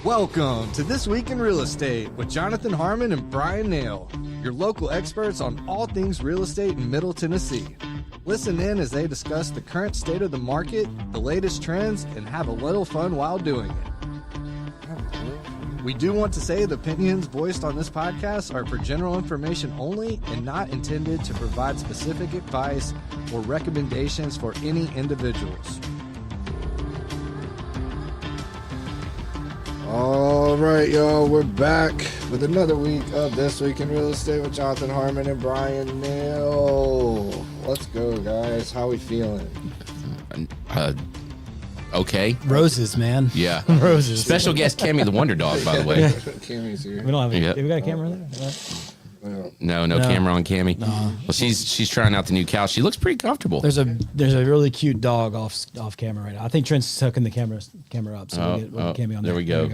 Welcome to This Week in Real Estate with Jonathan Harmon and Bryan Nale, your local experts on all things real estate in Middle Tennessee. Listen in as they discuss the current state of the market, the latest trends, and have a little fun while doing it. We do want to say the opinions voiced on this podcast are for general information only and not intended to provide specific advice or recommendations for any individuals. All right, y'all, we're back with another week of This Week in Real Estate with Jonathan Harmon and Bryan Nale. Let's go, guys. How we feeling? Okay. Roses, man. Yeah. Roses. Special guest Cammy the Wonder Dog, by the way. Cammy's here. We don't have Yep. we got a camera there? No camera on Cammy. No. Well, she's trying out the new couch. She looks pretty comfortable. There's a really cute dog off camera right now. I think Trent's hooking the camera up, so we'll get Cammy on there. There we go.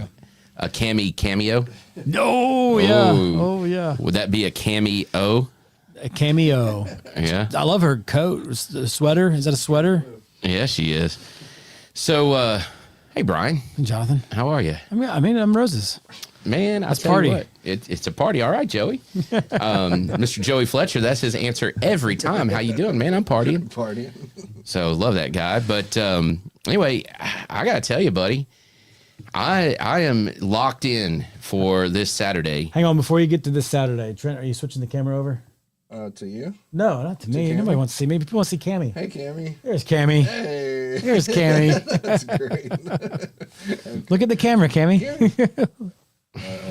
A Cammy cameo. No, yeah. Ooh. Oh, yeah. Would that be a cameo? A cameo. Yeah. I love her coat. The sweater. Is that a sweater? Yeah, she is. So, hey, Bryan. Jonathan. How are you? I'm Roses. Man, Let's tell you party. what, it's a party. All right, Joey. Mr. Joey Fletcher, that's his answer every time. How you doing, man? I'm partying. Partying. So love that guy. But anyway, I got to tell you, buddy, I am locked in for this Saturday. Hang on, before you get to this Saturday, Trent, are you switching the camera over? To you? No, not to me. Cammy? Nobody wants to see me. People want to see Cammy. Hey, Cammy. Here's Cammy. Hey. Here's Cammy. That's great. Look at the camera, Cammy.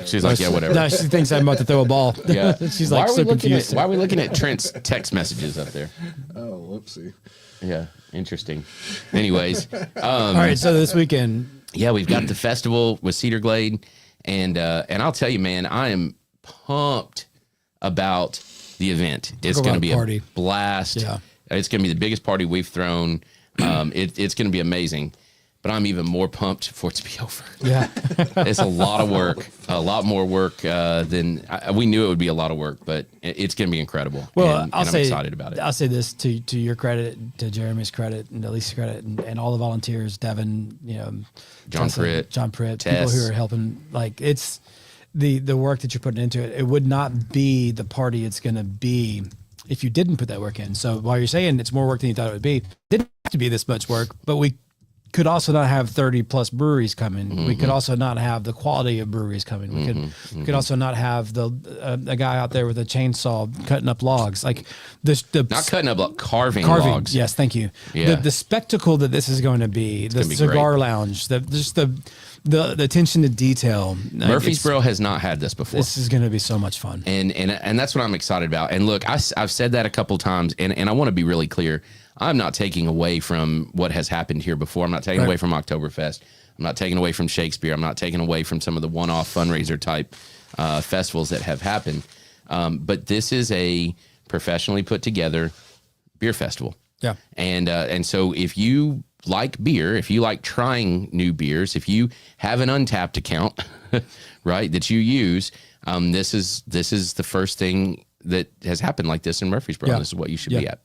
She's like, yeah, whatever. No, she thinks I'm about to throw a ball. Yeah. She's like so confused. Why are we looking at Trent's text messages up there? Oh, whoopsie. Yeah, interesting. Anyways, All right, so this weekend, yeah, we've got the festival with Cedar Glade, and I'll tell you, man, I am pumped about the event. It's going to be a blast. Yeah. It's going to be the biggest party we've thrown. It's going to be amazing. But I'm even more pumped for it to be over. yeah, It's a lot of work, a lot more work than we knew it would be. A lot of work, but it's going to be incredible. Well, and I'm excited about it. I'll say this to your credit, to Jeremy's credit, and to Lisa's credit, and all the volunteers, Devin, John Pritt, Tess. people who are helping. Like it's the work that you're putting into it. It would not be the party it's going to be if you didn't put that work in. So while you're saying it's more work than you thought it would be, it didn't have to be this much work, but we could also not have 30 plus breweries coming. Mm-hmm. We could also not have the quality of breweries coming. We could also not have a guy out there with a chainsaw cutting up logs. Like not cutting up, carving logs. Yes, thank you. Yeah. The spectacle that this is going to be, the cigar lounge, the attention to detail. Murfreesboro has not had this before. This is going to be so much fun. And that's what I'm excited about. And look, I've said that a couple times, and I want to be really clear. I'm not taking away from what has happened here before. I'm not taking away from Oktoberfest. I'm not taking away from Shakespeare. I'm not taking away from some of the one-off fundraiser type festivals that have happened. But this is a professionally put together beer festival. Yeah. And so if you like beer, if you like trying new beers, if you have an Untapped account, right, that you use, this is the first thing that has happened like this in Murfreesboro. Yeah. This is what you should be at.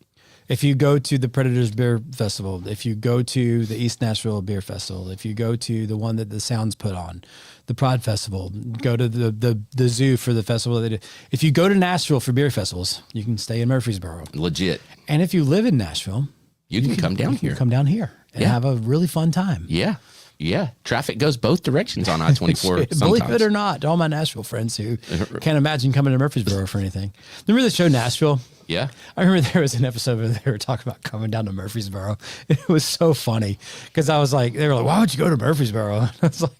If you go to the Predators Beer Festival, if you go to the East Nashville Beer Festival, if you go to the one that the Sounds put on, the Pride Festival, go to the zoo for the festival that they do. If you go to Nashville for beer festivals, you can stay in Murfreesboro. Legit. And if you live in Nashville, you can come down here. Come down here and have a really fun time. Yeah. Yeah. Traffic goes both directions on I-24. Believe it or not, all my Nashville friends who can't imagine coming to Murfreesboro for anything. Remember the show Nashville? Yeah. I remember there was an episode where they were talking about coming down to Murfreesboro. It was so funny because I was like, they were like, why would you go to Murfreesboro? And I was like,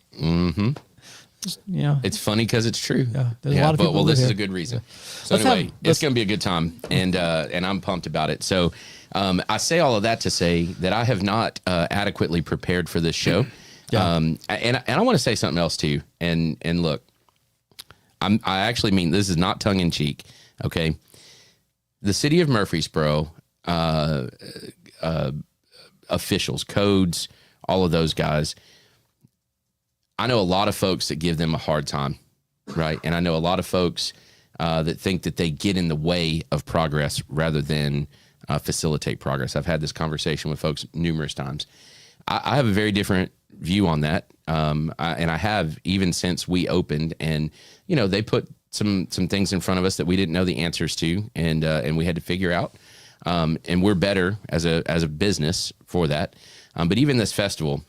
it's funny because it's true. Yeah. There's a lot of people. Well, this here. is a good reason. So anyway, it's going to be a good time, and I'm pumped about it. So I say all of that to say that I have not adequately prepared for this show. Yeah. And I want to say something else too. And look, I actually mean this is not tongue in cheek. Okay. The city of Murfreesboro, officials, codes, all of those guys. I know a lot of folks that give them a hard time, right? And I know a lot of folks that think that they get in the way of progress rather than facilitate progress. I've had this conversation with folks numerous times. I have a very different view on that. And I have even since we opened, and they put some things in front of us that we didn't know the answers to, and we had to figure out. And we're better as a business for that. But even this festival,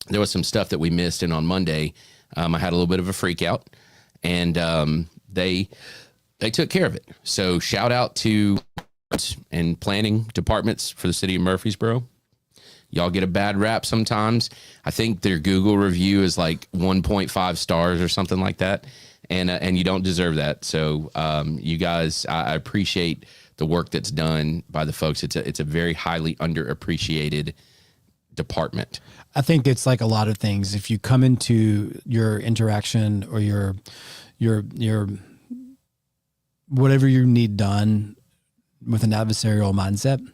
there was some stuff that we missed, and on Monday, I had a little bit of a freak out, and they took care of it. So shout out to and planning departments for the city of Murfreesboro. Y'all get a bad rap sometimes. I think their Google review is like 1.5 stars or something like that, and you don't deserve that. So you guys, I appreciate the work that's done by the folks. It's a very highly underappreciated department. I think it's like a lot of things. If you come into your interaction or your whatever you need done with an adversarial mindset,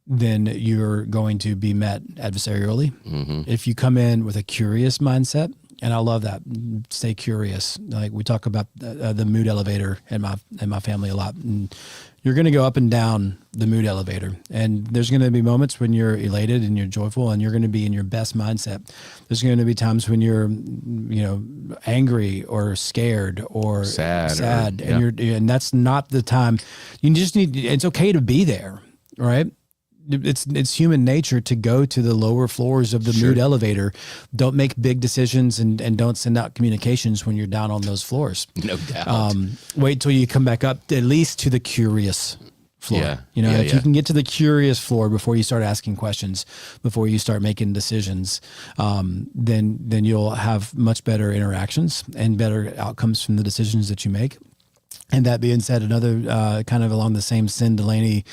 then you're going to be met adversarially. Mm-hmm. If you come in with a curious mindset, and I love that, stay curious. Like we talk about the mood elevator in my family a lot. And you're going to go up and down the mood elevator, and there's going to be moments when you're elated and you're joyful and you're going to be in your best mindset. There's going to be times when you're, angry or scared or sad, and that's not the time. You just need. It's okay to be there, right? It's human nature to go to the lower floors of the mood elevator. Don't make big decisions and don't send out communications when you're down on those floors. No doubt. Wait till you come back up at least to the curious floor. If you can get to the curious floor before you start asking questions, before you start making decisions, then you'll have much better interactions and better outcomes from the decisions that you make. And that being said, another kind of along the same Sin Delaney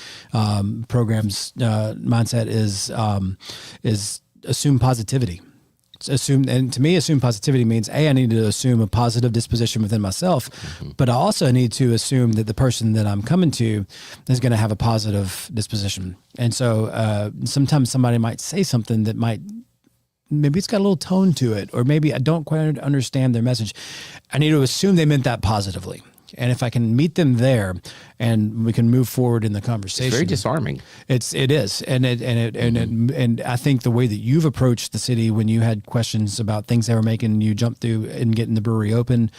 program's mindset is assume positivity. And to me, assume positivity means I need to assume a positive disposition within myself, but I also need to assume that the person that I'm coming to is going to have a positive disposition. And so sometimes somebody might say something that maybe it's got a little tone to it, or maybe I don't quite understand their message. I need to assume they meant that positively. And if I can meet them there, and we can move forward in the conversation, it's very disarming. It is, and I think the way that you've approached the city when you had questions about things they were making, you jumped through and getting the brewery open,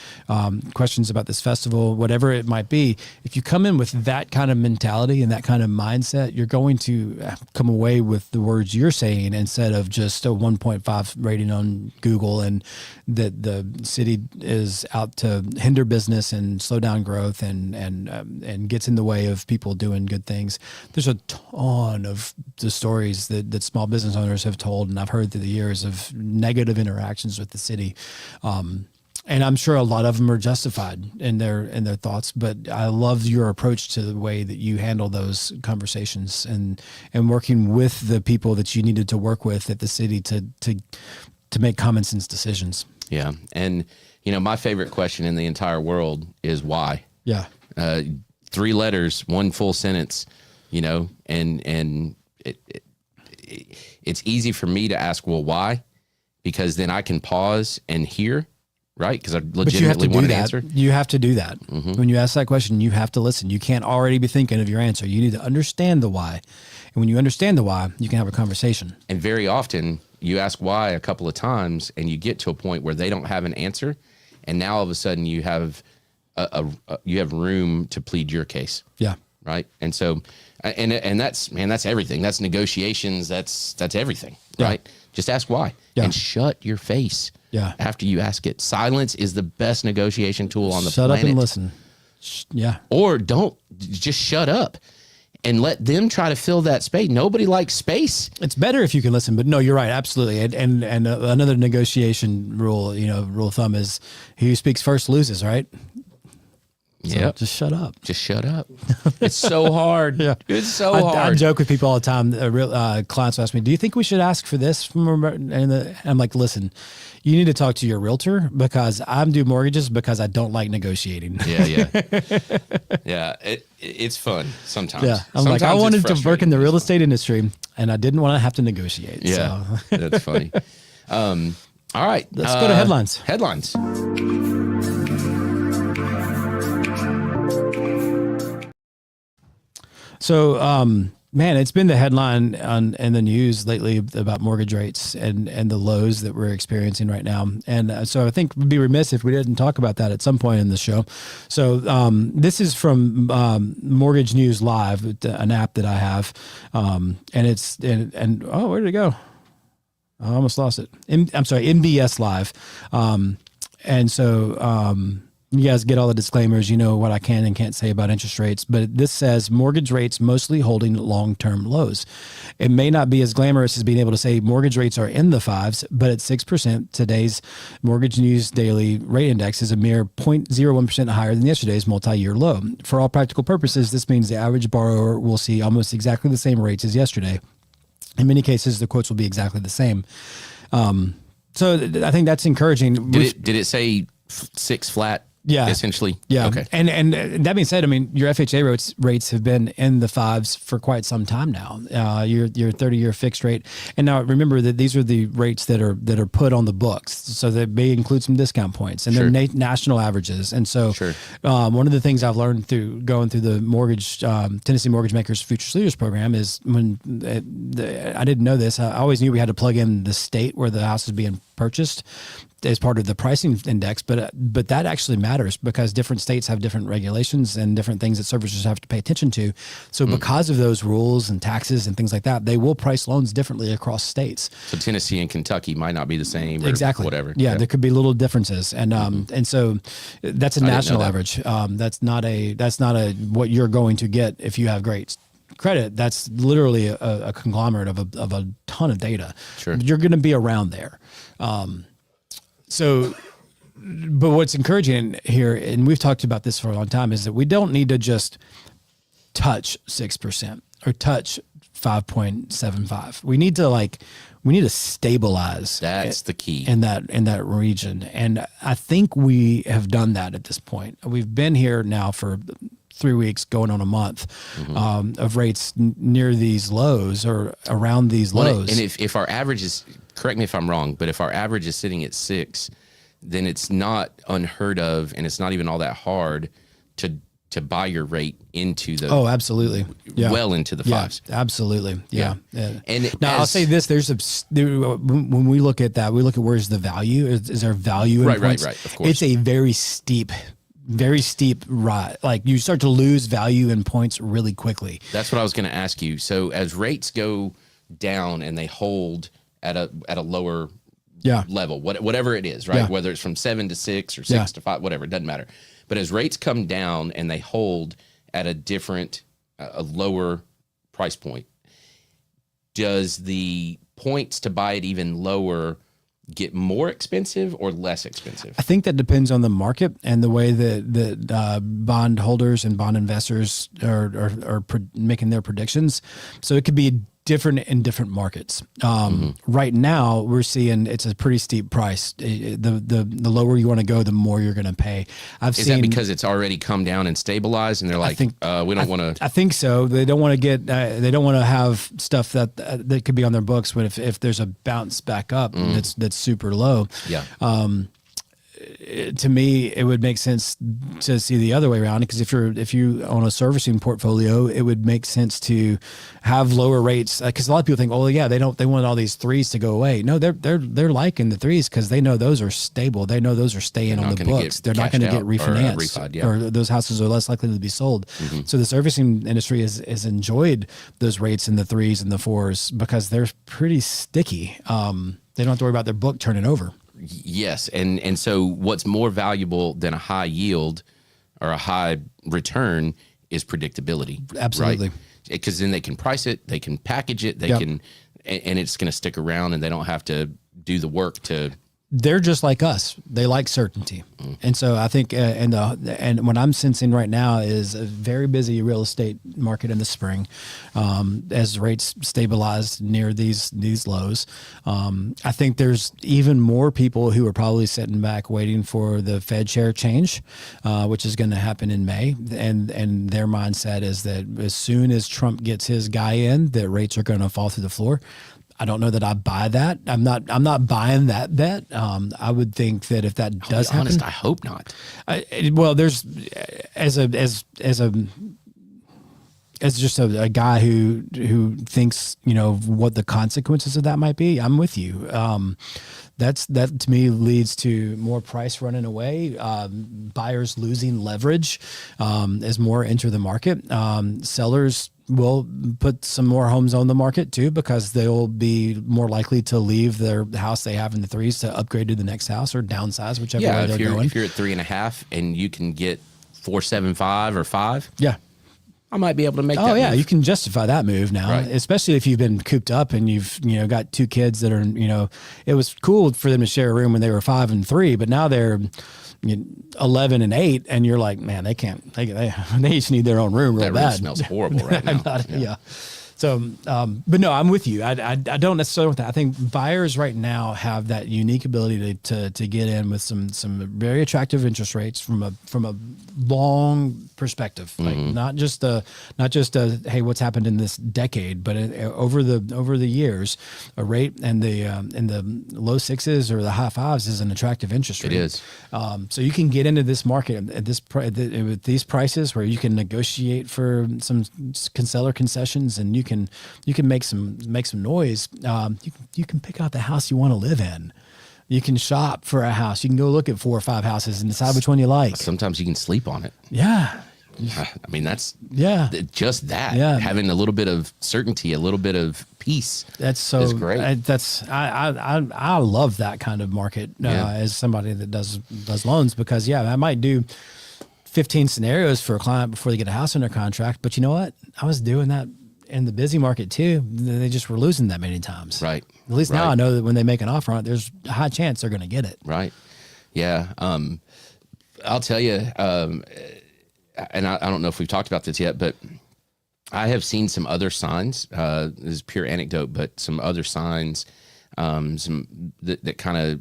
questions about this festival, whatever it might be. If you come in with that kind of mentality and that kind of mindset, you're going to come away with the words you're saying instead of just a 1.5 rating on Google, and that the city is out to hinder business and slow down growth and gets in the way of people doing good things. There's a ton of the stories that small business owners have told, and I've heard through the years of negative interactions with the city. And I'm sure a lot of them are justified in their thoughts, but I love your approach to the way that you handle those conversations and working with the people that you needed to work with at the city to make common sense decisions. Yeah. And my favorite question in the entire world is why. Yeah. 3 letters, 1 full sentence, and it's easy for me to ask, well, why? Because then I can pause and hear, right? Because I legitimately want an answer. You have to do that. Mm-hmm. When you ask that question, you have to listen. You can't already be thinking of your answer. You need to understand the why. And when you understand the why, you can have a conversation. And very often you ask why a couple of times and you get to a point where they don't have an answer. And now all of a sudden you have you have room to plead your case. Yeah. Right. And so, and that's everything. That's negotiations. That's everything. Yeah. Right. Just ask why and shut your face. Yeah. After you ask it. Silence is the best negotiation tool on the planet. Shut up and listen. Yeah. Or just shut up and let them try to fill that space. Nobody likes space. It's better if you can listen, but no, you're right. Absolutely. And another negotiation rule of thumb is he who speaks first loses, right? So yeah. Just shut up. Just shut up. It's so hard. Yeah. It's so hard. I joke with people all the time. Clients ask me, do you think we should ask for this from and I'm like, listen, you need to talk to your realtor because I'm due mortgages because I don't like negotiating. Yeah. Yeah. It's fun sometimes. Yeah. I'm like, I wanted to work in the real estate industry and I didn't want to have to negotiate. Yeah. So. That's funny. All right. Let's go to headlines. Headlines. So Man, it's been the headline in the news lately about mortgage rates and the lows that we're experiencing right now. And so I think we'd be remiss if we didn't talk about that at some point in the show. So this is from Mortgage News Live, an app that I have. And it's, and oh, where did it go? I almost lost it. I'm sorry, MBS Live. And so you guys get all the disclaimers, you know what I can and can't say about interest rates, but this says mortgage rates mostly holding long-term lows. It may not be as glamorous as being able to say mortgage rates are in the fives, but at 6%, today's Mortgage News Daily Rate Index is a mere 0.01% higher than yesterday's multi-year low. For all practical purposes, this means the average borrower will see almost exactly the same rates as yesterday. In many cases, the quotes will be exactly the same. So I think that's encouraging. Did it say 6 flat? Yeah, essentially. Yeah. Okay. And that being said, I mean, your FHA rates have been in the fives for quite some time now. Your 30-year fixed rate, and now remember that these are the rates that are put on the books, so that may include some discount points and then national averages. And so, one of the things I've learned through going through the Tennessee Mortgage Makers Futures Leaders program is when I didn't know this, I always knew we had to plug in the state where the house is being purchased as part of the pricing index, but that actually matters because different states have different regulations and different things that servicers have to pay attention to. So because of those rules and taxes and things like that, they will price loans differently across states. So Tennessee and Kentucky might not be the same, or exactly, whatever. Yeah, there could be little differences, and and so that's a national average. That's not a what you're going to get if you have great credit. That's literally a conglomerate of a ton of data. Sure, you're going to be around there. So, but what's encouraging here, and we've talked about this for a long time, is that we don't need to just touch 6% or touch 5.75. We need to stabilize. That's the key in that region. And I think we have done that at this point. We've been here now for 3 weeks, going on a month, of rates near these lows or around these lows. And if our average is, correct me if I'm wrong, but if our average is sitting at 6, then it's not unheard of, and it's not even all that hard to buy your rate into the absolutely, well into the fives. Absolutely, yeah. And now I'll say this: when we look at that, we look at where's the value. Is there value in points? Right. Of course, it's a very steep rise. Like you start to lose value in points really quickly. That's what I was going to ask you. So as rates go down and they hold at a lower level, whatever it is, right? Yeah. Whether it's from 7 to 6 or 6 to 5, whatever, it doesn't matter. But as rates come down and they hold at a lower price point, does the points to buy it even lower get more expensive or less expensive? I think that depends on the market and the way that bond holders and bond investors are making their predictions. So it could be different in different markets. Right now, we're seeing it's a pretty steep price. The lower you want to go, the more you're going to pay. Is that because it's already come down and stabilized, and they're like, we don't want to? I think so. They don't want to get. They don't want to have stuff that could be on their books. But if there's a bounce back up that's super low, to me, it would make sense to see the other way around. Because if you own a servicing portfolio, it would make sense to have lower rates. Because a lot of people think, they want all these threes to go away. No, they're liking the threes because they know those are stable. They know those are staying on the books. They're not going to get refinanced, or those houses are less likely to be sold. So the servicing industry has enjoyed those rates in the 3s and the 4s because they're pretty sticky. They don't have to worry about their book turning over. Yes, and so what's more valuable than a high yield or a high return is predictability. Absolutely. Because then they can price it, they can package it, they can, and it's going to stick around, and they don't have to do the work to. They're just like us. They like certainty. And so I think, and what I'm sensing right now is a very busy real estate market in the spring, as rates stabilize near these lows. I think there's even more people who are probably sitting back waiting for the Fed chair change, which is going to happen in May. And their mindset is that as soon as Trump gets his guy in, that rates are going to fall through the floor. I don't know that I buy that. I'm not buying that bet. I would think that if that does happen, honest, I hope not. Well, there's as a as just a guy who thinks, what the consequences of that might be, I'm with you. That to me leads to more price running away, buyers losing leverage as more enter the market. Sellers will put some more homes on the market too, because they'll be more likely to leave their house they have in the threes to upgrade to the next house or downsize, whichever way they're going. If you're at 3.5 and you can get 4.75 or 5, yeah, I might be able to make that. Oh yeah, move. you can justify that move now, Right. especially if you've been cooped up and you've got 2 kids that are it was cool for them to share a room when they were 5 and 3, but now they're 11 and 8, and you're like, man, they can't. They each need their own room real That bad. room smells horrible right now. Yeah. So, but no, I'm with you. I don't necessarily want that. I think buyers right now have that unique ability to get in with some very attractive interest rates from a long perspective, like not just a hey, what's happened in this decade, but over the years, a rate and the low 6s or the high 5s is an attractive interest rate. It is. So you can get into this market at with these prices where you can negotiate for some seller concessions, and you can make some noise. You can pick out the house you want to live in. You can shop for a house. You can go look at 4 or 5 houses and decide which one you like. Sometimes you can sleep on it. Yeah. I mean, that's just that. Yeah. Having a little bit of certainty, a little bit of peace. That's is great. I love that kind of market as somebody that does loans, because I might do 15 scenarios for a client before they get a house under contract. But you know what? I was doing that in the busy market too. They just were losing that many times. Right. At least now I know that when they make an offer on it, there's a high chance they're going to get it. Right. Yeah. I'll tell you, and I don't know if we've talked about this yet, but I have seen some other signs. This is pure anecdote, but some other signs, that kind of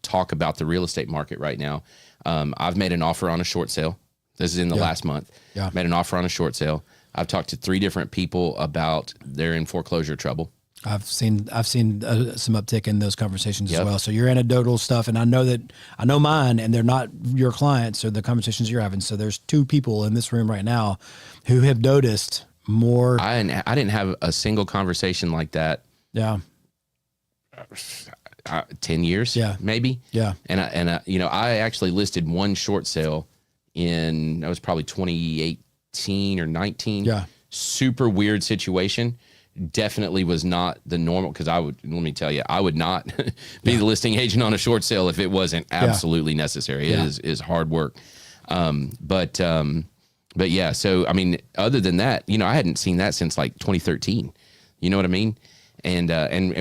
talk about the real estate market right now. I've made an offer on a short sale. This is in the last month. Yeah. Made an offer on a short sale. I've talked to 3 different people about they're in foreclosure trouble. I've seen some uptick in those conversations as well. So your anecdotal stuff, and I know mine, and they're not your clients or the conversations you're having. So there's 2 people in this room right now who have noticed more. I didn't have a single conversation like that. Yeah. 10 years. Yeah. Maybe. Yeah. And I actually listed one short sale that was probably 2018 or 19. Yeah. Super weird situation. Definitely was not the normal, because let me tell you, I would not be the listing agent on a short sale if it wasn't absolutely necessary. It is hard work. But yeah, so I mean, other than that, I hadn't seen that since like 2013. You know what I mean? And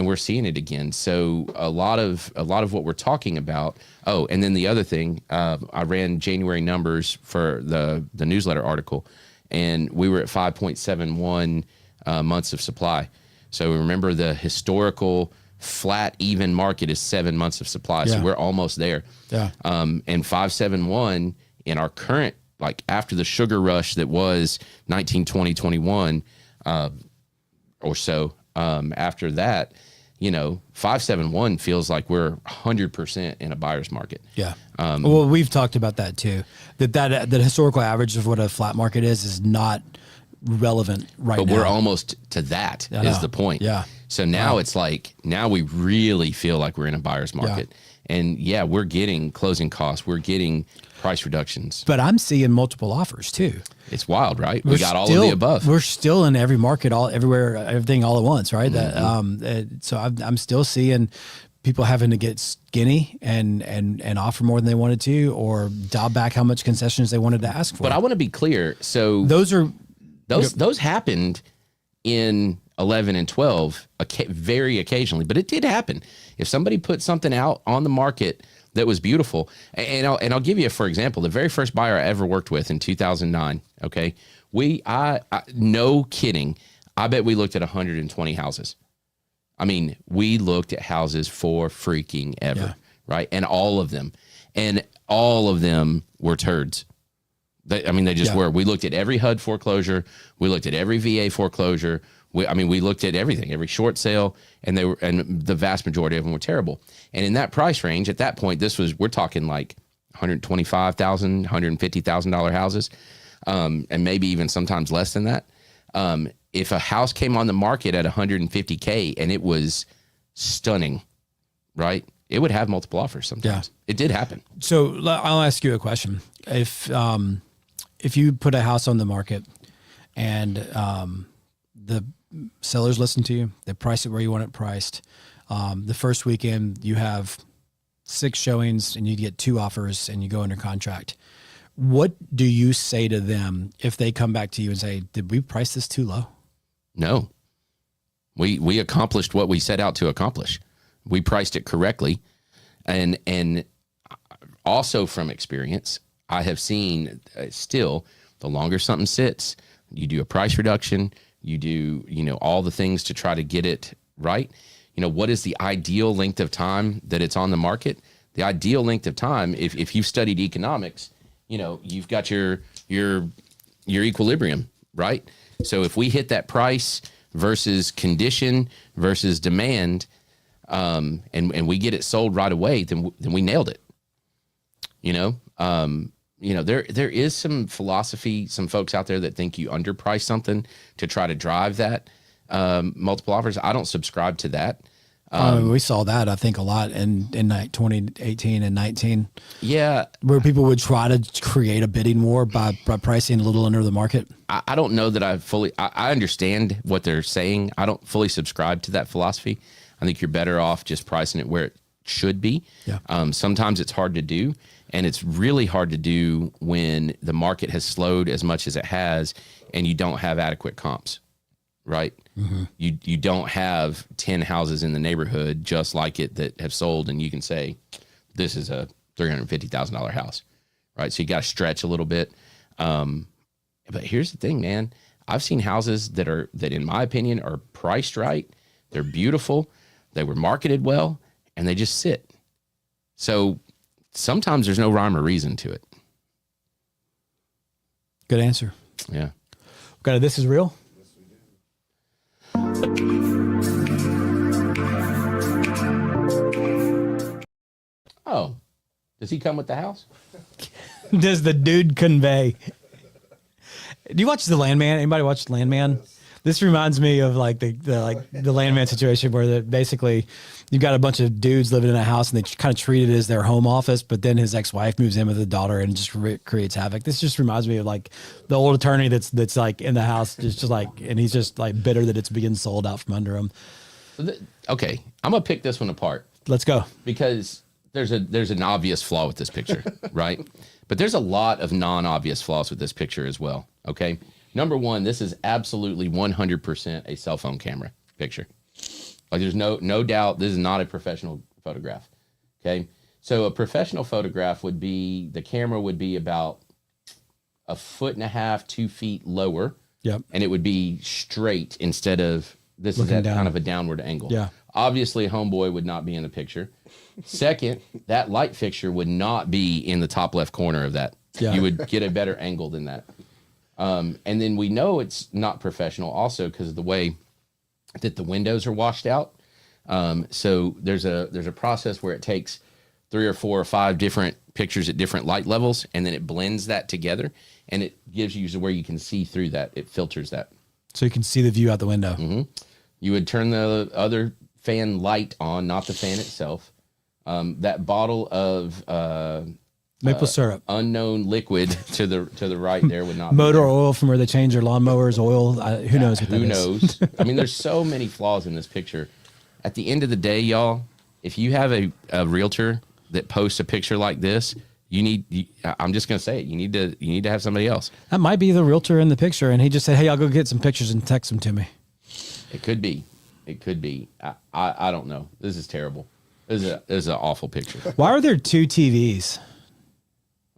we're seeing it again. So a lot of what we're talking about. Oh, and then the other thing, I ran January numbers for the newsletter article, and we were at 5.71 months of supply. So remember, the historical flat even market is 7 months of supply. So we're almost there. Yeah. And 5.71 in our current, like after the sugar rush that was 19, 20, 21 or so. After that, 5.71 feels like we're 100% in a buyer's market. Yeah. Well, we've talked about that too. That the historical average of what a flat market is not relevant right now. But we're almost to that is the point. Yeah. So now it's like, now we really feel like we're in a buyer's market. Yeah. And we're getting closing costs. We're getting price reductions. But I'm seeing multiple offers too. It's wild, right? We got all of the above. We're still in every market, everywhere, everything all at once, right? Mm-hmm. So I'm still seeing people having to get skinny and offer more than they wanted to, or dial back how much concessions they wanted to ask for. But I want to be clear. So those happened in 11 and 12 very occasionally, but it did happen. If somebody put something out on the market that was beautiful, and I'll give you, for example, the very first buyer I ever worked with in 2009. Okay, I no kidding, I bet we looked at 120 houses. I mean, we looked at houses for freaking ever, right? And all of them were turds. They just were. We looked at every HUD foreclosure. We looked at every VA foreclosure. We looked at everything, every short sale, and the vast majority of them were terrible. And in that price range, at that point, we're talking like $125,000, $150,000 houses, and maybe even sometimes less than that. If a house came on the market at 150K and it was stunning, right? It would have multiple offers sometimes. Yeah. It did happen. So I'll ask you a question. If you put a house on the market and the sellers listen to you, they price it where you want it priced. The first weekend you have 6 showings and you get 2 offers and you go under contract. What do you say to them if they come back to you and say, did we price this too low? No, we accomplished what we set out to accomplish. We priced it correctly. And also from experience, I have seen still the longer something sits, you do a price reduction, you do, all the things to try to get it right. What is the ideal length of time that it's on the market? The ideal length of time, if you've studied economics, you've got your equilibrium, right? So if we hit that price versus condition versus demand, and we get it sold right away, then we nailed it. There is some philosophy, some folks out there that think you underprice something to try to drive that multiple offers. I don't subscribe to that. We saw that, I think, a lot in 2018 and 19. Yeah. Where people would try to create a bidding war by pricing a little under the market. I don't know that I understand what they're saying. I don't fully subscribe to that philosophy. I think you're better off just pricing it where it should be. Yeah. Sometimes it's hard to do, and it's really hard to do when the market has slowed as much as it has and you don't have adequate comps, right? Mm-hmm. You don't have 10 houses in the neighborhood just like it that have sold, and you can say, this is a $350,000 house, right? So you got to stretch a little bit. But here's the thing, man. I've seen houses that in my opinion are priced right. They're beautiful. They were marketed well, and they just sit. So sometimes there's no rhyme or reason to it. Good answer. Yeah. Got a This Is Real? Yes, we do. Oh, does he come with the house? Does the dude convey? Do you watch The Landman? Anybody watch The Landman? Yes. This reminds me of like the Landman situation where basically you've got a bunch of dudes living in a house and they kind of treat it as their home office, but then his ex-wife moves in with a daughter and just creates havoc. This just reminds me of like the old attorney that's like in the house, just like, and he's just like bitter that it's being sold out from under him. Okay, I'm gonna pick this one apart. Let's go. Because there's an obvious flaw with this picture, right? But there's a lot of non-obvious flaws with this picture as well. Okay. Number one, this is absolutely 100% a cell phone camera picture. Like there's no doubt this is not a professional photograph. Okay. So a professional photograph the camera would be about 1.5 feet, 2 feet lower. Yep. And it would be straight instead of this looking is at down. Kind of a downward angle. Yeah. Obviously homeboy would not be in the picture. Second, that light fixture would not be in the top left corner of that. Yeah. You would get a better angle than that. And then we know it's not professional also because of the way that the windows are washed out. So there's a process where it takes 3 or 4 or 5 different pictures at different light levels, and then it blends that together, and it gives you where you can see through that. It filters that. So you can see the view out the window. Mm-hmm. You would turn the other fan light on, not the fan itself. That bottle of maple syrup, unknown liquid to the right there would not motor oil from where they change their lawnmowers oil. Who knows what that is? Who knows? I mean, there's so many flaws in this picture. At the end of the day, y'all, if you have a realtor that posts a picture like this, I'm just gonna say it. You need to have somebody else. That might be the realtor in the picture, and he just said, "Hey, I'll go get some pictures and text them to me." It could be. I don't know. This is terrible. This is an awful picture. Why are there 2 TVs?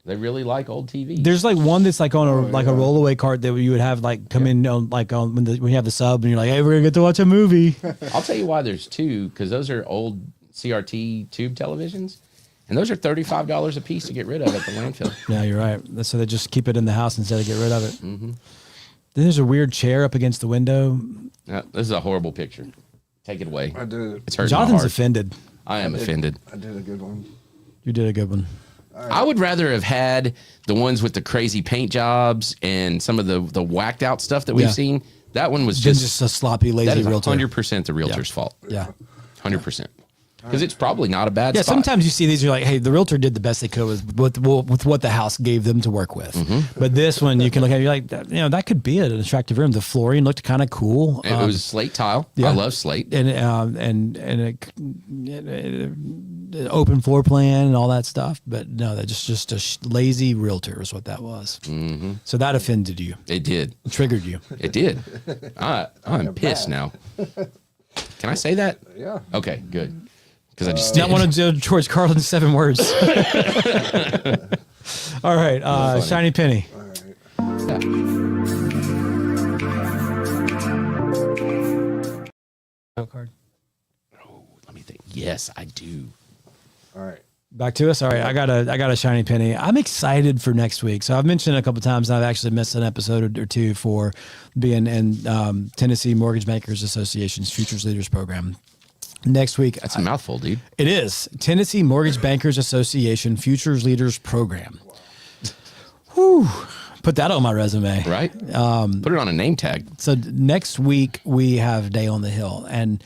They really like old TV. There's like one that's like on a rollaway cart that you would have like come in on when you have the sub and you're like, hey, we're gonna get to watch a movie. I'll tell you why there's 2, because those are old CRT tube televisions, and those are $35 a piece to get rid of at the landfill. Yeah, you're right. So they just keep it in the house instead of get rid of it. Mm-hmm. Then there's a weird chair up against the window. Yeah, this is a horrible picture. Take it away. I did. It's hurting Jonathan's my heart. offended. I am offended. I did a good one. You did a good one. Right. I would rather have had the ones with the crazy paint jobs and some of the whacked out stuff that we've seen That one was Then just just a sloppy, lazy that is realtor. 100% the realtor's fault. Yeah. 100%. Because it's probably not a bad Yeah, spot. sometimes you see these, you're like, hey, the realtor did the best they could with what the house gave them to work with. But this one, you can look at it, you're like, that could be an attractive room. The flooring looked kind of cool. It was slate tile. yeah. I love slate. And open floor plan and all that stuff. But no, that's just a lazy realtor is what that was. So that offended you. It did. It triggered you. It did. I'm pissed now. Can I say that? Yeah. Okay, good. Because I just Not did. one of George Carlin's 7 words. All right. Shiny penny. All right. Card. Oh, let me think. Yes, I do. All right. Back to us. All right, I got a shiny penny. I'm excited for next week. So I've mentioned it a couple of times. I've actually missed an episode or two for being in Tennessee Mortgage Bankers Association's Futures Leaders Program. Next week, That's a mouthful, dude. it is Tennessee Mortgage Bankers Association Futures Leaders Program. Whew. Put that on my resume. Right? Put it on a name tag. So next week we have Day on the Hill, and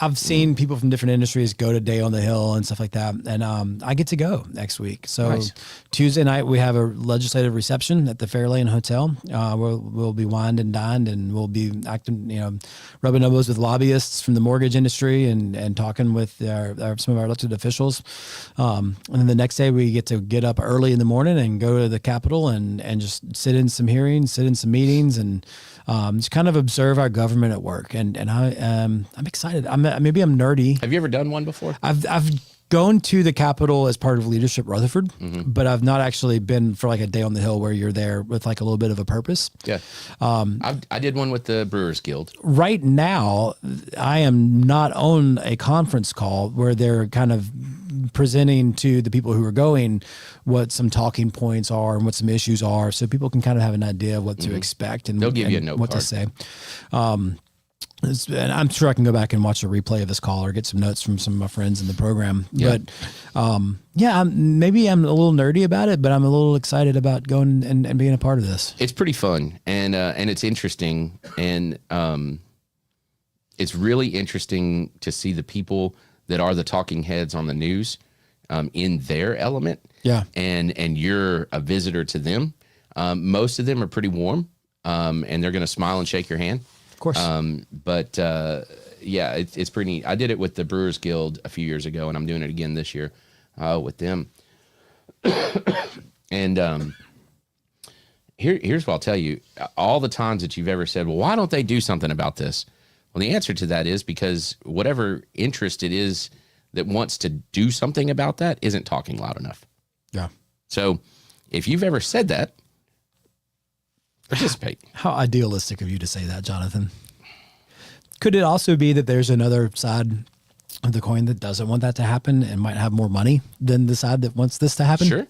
I've seen people from different industries go to Day on the Hill and stuff like that. And I get to go next week. So Nice. Tuesday night, we have a legislative reception at the Fairlane Hotel. We'll be wined and dined, and we'll be acting, rubbing elbows with lobbyists from the mortgage industry and talking with some of our elected officials. And then the next day we get up early in the morning and go to the Capitol and just sit in some hearings, sit in some meetings, and just kind of observe our government at work. And I'm excited. Maybe I'm nerdy. Have you ever done one before? I've gone to the Capitol as part of Leadership Rutherford, but I've not actually been for like a Day on the Hill where you're there with like a little bit of a purpose. Yeah. I did one with the Brewers Guild. Right now, I am not on a conference call where they're kind of presenting to the people who are going what some talking points are and what some issues are, so people can kind of have an idea of what to expect and They'll give you a and note what card. to say. And I'm sure I can go back and watch a replay of this call or get some notes from some of my friends in the program. Yeah. But maybe I'm a little nerdy about it, but I'm a little excited about going and being a part of this. It's pretty fun and it's interesting, and it's really interesting to see the people that are the talking heads on the news in their element. Yeah. And you're a visitor to them. Most of them are pretty warm, and they're going to smile and shake your hand. Of course. But it's pretty neat. I did it with the Brewers Guild a few years ago, and I'm doing it again this year with them. And here's what I'll tell you. All the times that you've ever said, well, why don't they do something about this? Well, the answer to that is because whatever interest it is that wants to do something about that isn't talking loud enough. Yeah. So if you've ever said that, participate. How idealistic of you to say that, Jonathan. Could it also be that there's another side of the coin that doesn't want that to happen and might have more money than the side that wants this to happen? Sure.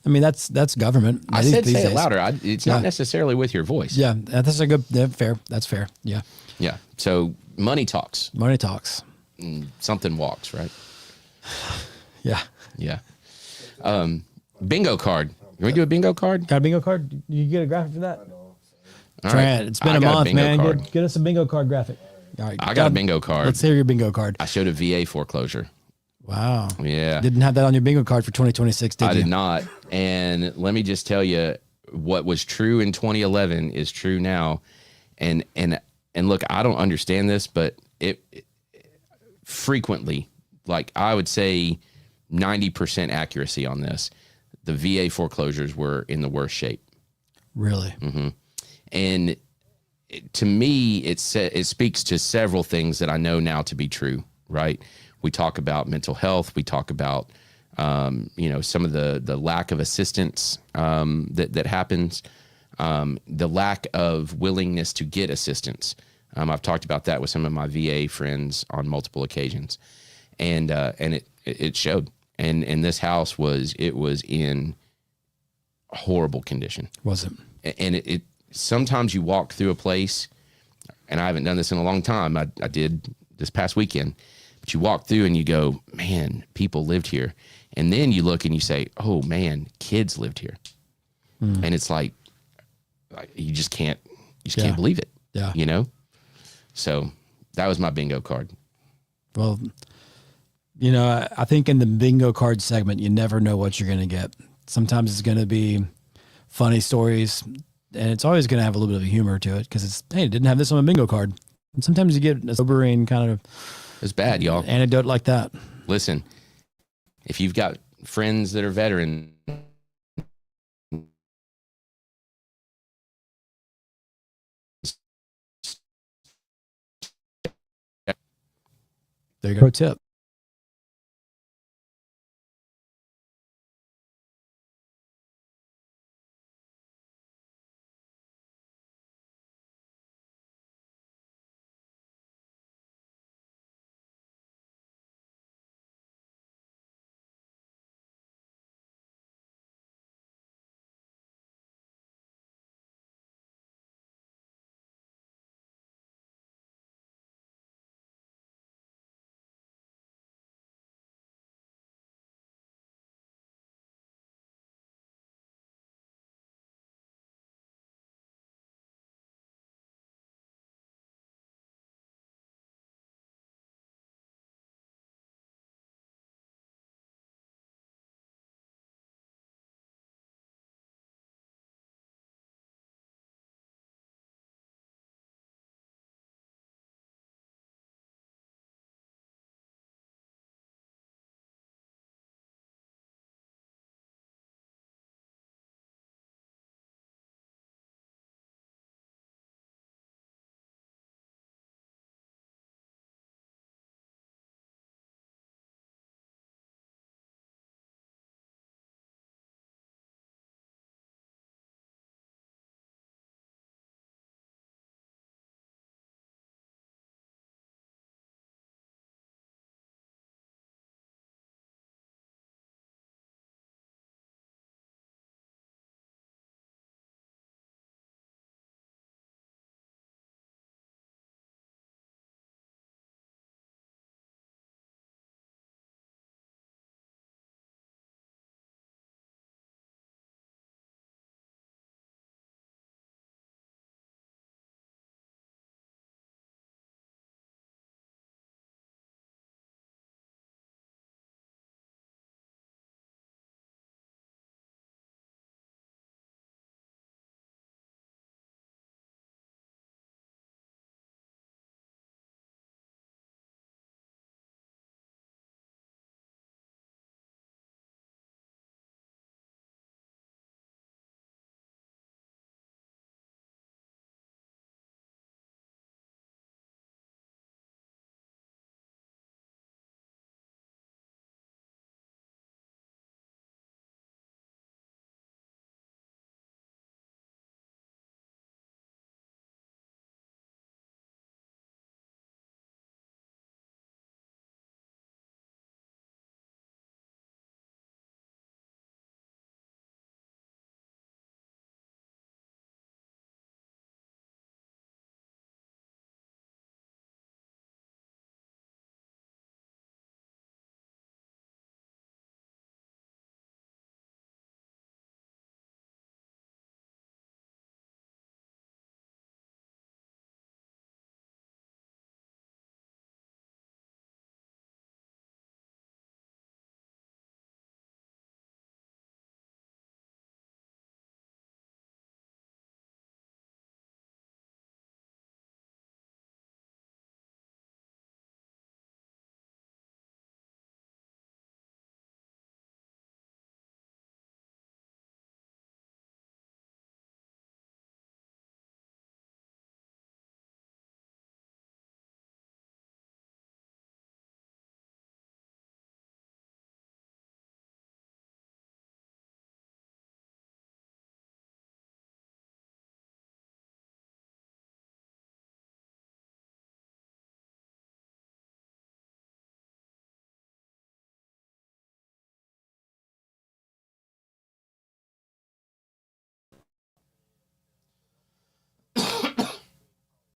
I mean, that's government. I these said say days. it louder. It's not necessarily with your voice. Yeah, that's a good, fair. That's fair. Yeah. Yeah. So money talks, Money talks. something walks, right? Yeah. Yeah. Bingo card. You want to do a bingo card? Got a bingo card? You get a graphic for that? All Trent, it's been I a got month, bingo man. card. Get us a bingo card graphic. All right. I got a bingo card. Let's hear your bingo card. I showed a VA foreclosure. Wow. Yeah. Didn't have that on your bingo card for 2026, did you? I did not. And let me just tell you, what was true in 2011 is true now. And look, I don't understand this, but it frequently, like I would say 90% accuracy on this, the VA foreclosures were in the worst shape. Really? And to me, it speaks to several things that I know now to be true, right? We talk about mental health. We talk about, some of the lack of assistance that happens, the lack of willingness to get assistance. I've talked about that with some of my VA friends on multiple occasions, and it showed. And this house was in horrible condition. Was it? And it sometimes you walk through a place, and I haven't done this in a long time. I did this past weekend, but you walk through and you go, man, people lived here. And then you look and you say, oh man, kids lived here. And it's like you just can't believe it. Yeah. You know? So that was my bingo card. Well, you know, I think in the bingo card segment, you never know what you're going to get. Sometimes it's going to be funny stories, and it's always going to have a little bit of humor to it because it's, hey, I didn't have this on my bingo card. And sometimes you get a sobering kind of It's bad, y'all. anecdote like that. Listen, if you've got friends that are veterans, There you go. Pro tip.